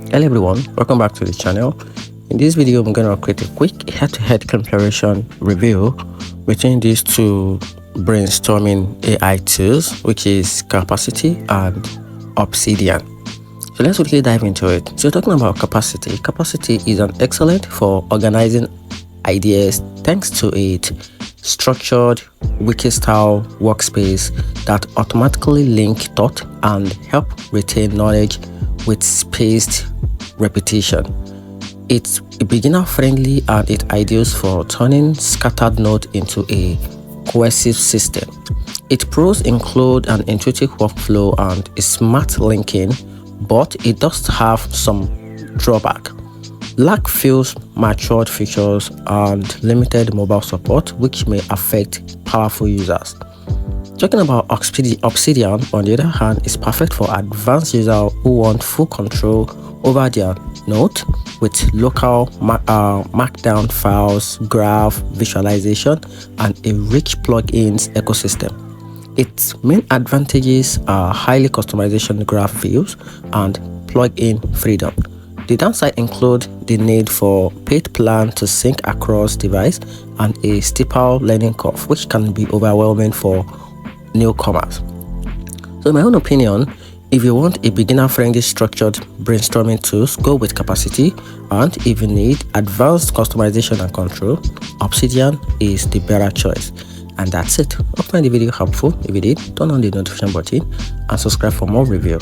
Hello everyone, welcome back to the channel. In this video I'm going to create a quick head-to-head comparison review between these two brainstorming AI tools, which is Capacity and Obsidian. So let's quickly dive into it. So talking about Capacity is an excellent for organizing ideas thanks to its structured wiki style workspace that automatically link thought and help retain knowledge with spaced repetition. It's beginner friendly and it ideal for turning scattered notes into a cohesive system. Its pros include an intuitive workflow and a smart linking, but it does have some drawback. Lack fews matured features and limited mobile support, which may affect powerful users. Talking about Obsidian, on the other hand, is perfect for advanced users who want full control over their note with local markdown files, graph, visualization, and a rich plugins ecosystem. Its main advantages are highly customization graph views and plugin freedom. The downside include the need for paid plan to sync across device and a steeper learning curve, which can be overwhelming for newcomers. So in my own opinion, if you want a beginner-friendly structured brainstorming tools, go with Capacity, and if you need advanced customization and control, Obsidian is the better choice. And that's it. Hope you find the video helpful. If you did, turn on the notification button and subscribe for more review.